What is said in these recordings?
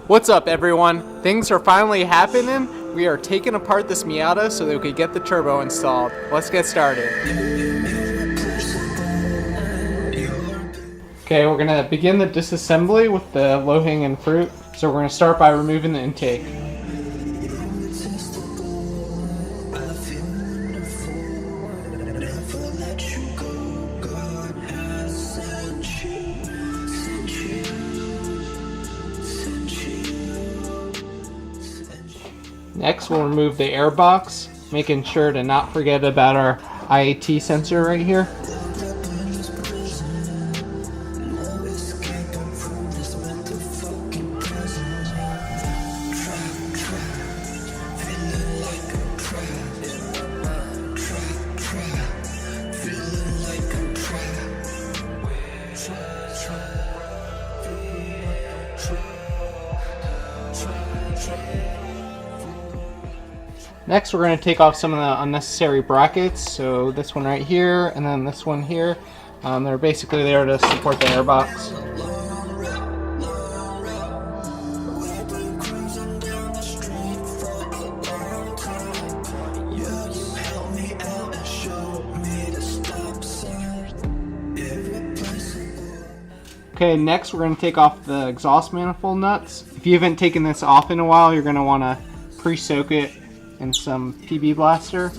What's up, everyone? Things are finally happening. We are taking apart this Miata so that we could get the turbo installed. Let's get started. Okay, we're gonna begin the disassembly with the low-hanging fruit. So we're gonna start by removing the intake. Next, we'll remove the air box, making sure to not forget about our IAT sensor right here. Next, we're going to take off some of the unnecessary brackets. So this one right here, and then this one here. They're basically there to support the airbox. Okay, next we're going to take off the exhaust manifold nuts. If you haven't taken this off in a while, you're going to want to pre-soak it in some PB Blaster.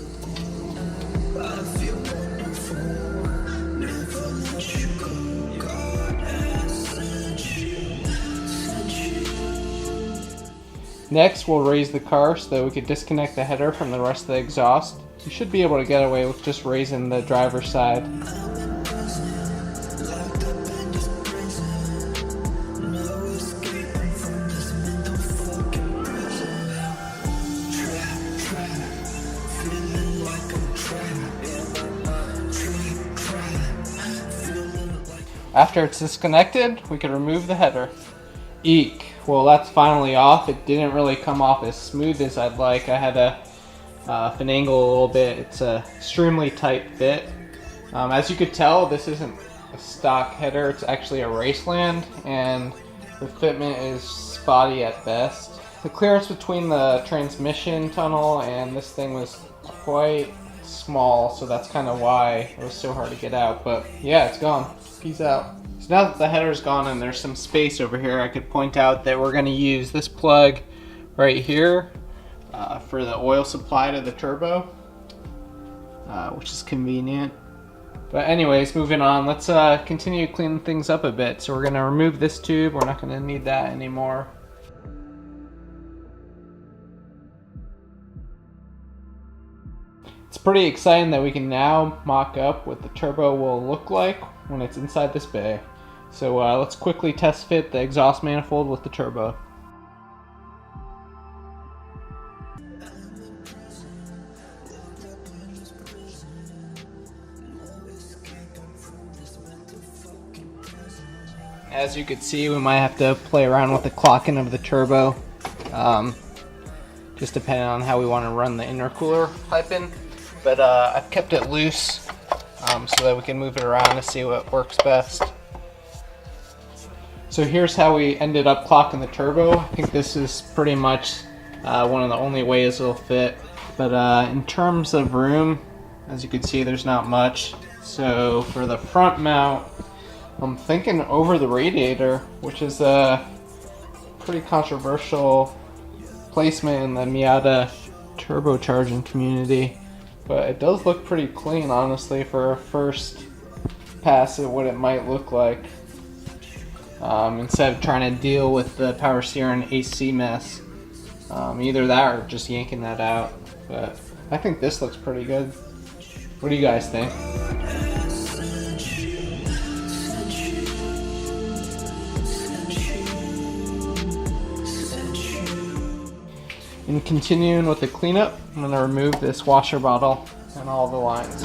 Next, we'll raise the car so that we can disconnect the header from the rest of the exhaust. You should be able to get away with just raising the driver's side. After it's disconnected, we can remove the header. Eek. Well, that's finally off. It didn't really come off as smooth as I'd like. I had to finagle a little bit. It's a extremely tight fit. As you could tell, this isn't a stock header. It's actually a Raceland, and the fitment is spotty at best. The clearance between the transmission tunnel and this thing was quite small, so that's kind of why it was so hard to get out. But yeah, it's gone. Peace out. So now that the header's gone and there's some space over here, I could point out that we're going to use this plug right here for the oil supply to the turbo, which is convenient. But anyways, moving on, let's continue cleaning things up a bit. So we're going to remove this tube. We're not going to need that anymore. It's pretty exciting that we can now mock up what the turbo will look like when it's inside this bay. So let's quickly test fit the exhaust manifold with the turbo. As you can see, we might have to play around with the clocking of the turbo, just depending on how we want to run the intercooler piping. But I've kept it loose so that we can move it around to see what works best. So here's how we ended up clocking the turbo. I think this is pretty much one of the only ways it'll fit. But in terms of room, as you can see, there's not much. So for the front mount, I'm thinking over the radiator, which is a pretty controversial placement in the Miata turbocharging community. But it does look pretty clean, honestly, for a first pass at what it might look like. Instead of trying to deal with the power steering AC mess. Either that or just yanking that out. But I think this looks pretty good. What do you guys think? And continuing with the cleanup, I'm going to remove this washer bottle and all the lines.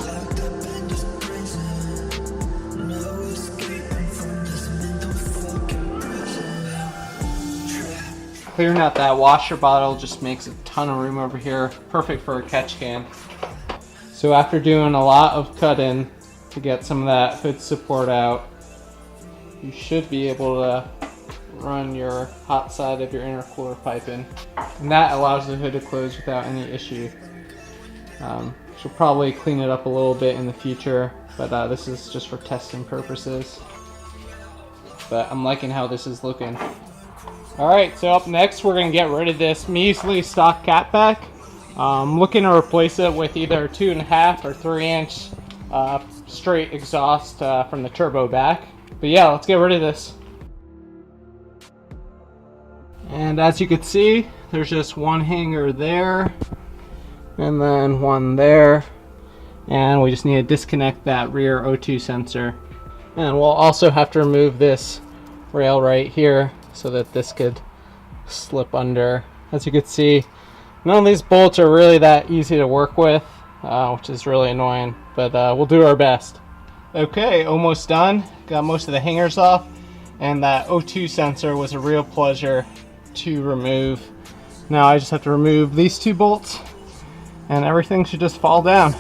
Clearing out that washer bottle just makes a ton of room over here, perfect for a catch can. So after doing a lot of cutting to get some of that hood support out, you should be able to run your hot side of your intercooler pipe in. And that allows the hood to close without any issue. She'll probably clean it up a little bit in the future, but this is just for testing purposes. But I'm liking how this is looking. Alright, so up next we're going to get rid of this measly stock catback. I'm looking to replace it with either 2.5 or 3-inch straight exhaust from the turbo back. But yeah, let's get rid of this. And as you can see, there's just one hanger there, and then one there, and we just need to disconnect that rear O2 sensor. And we'll also have to remove this rail right here so that this could slip under. As you can see, none of these bolts are really that easy to work with, which is really annoying, but we'll do our best. Okay, almost done. Got most of the hangers off, and that O2 sensor was a real pleasure to remove. Now I just have to remove these 2 bolts, and everything should just fall down.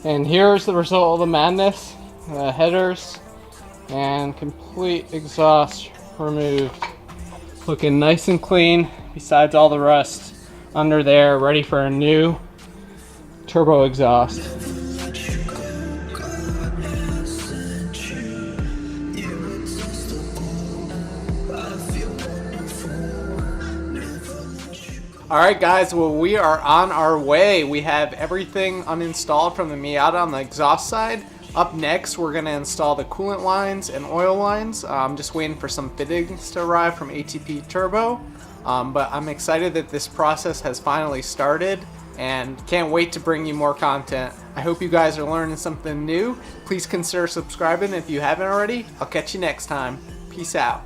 And here's the result of the madness. The headers and complete exhaust removed. Looking nice and clean, besides all the rust under there, ready for a new turbo exhaust. Alright guys, well we are on our way. We have everything uninstalled from the Miata on the exhaust side. Up next we're going to install the coolant lines and oil lines. I'm just waiting for some fittings to arrive from ATP Turbo. But I'm excited that this process has finally started and can't wait to bring you more content. I hope you guys are learning something new. Please consider subscribing if you haven't already. I'll catch you next time. Peace out.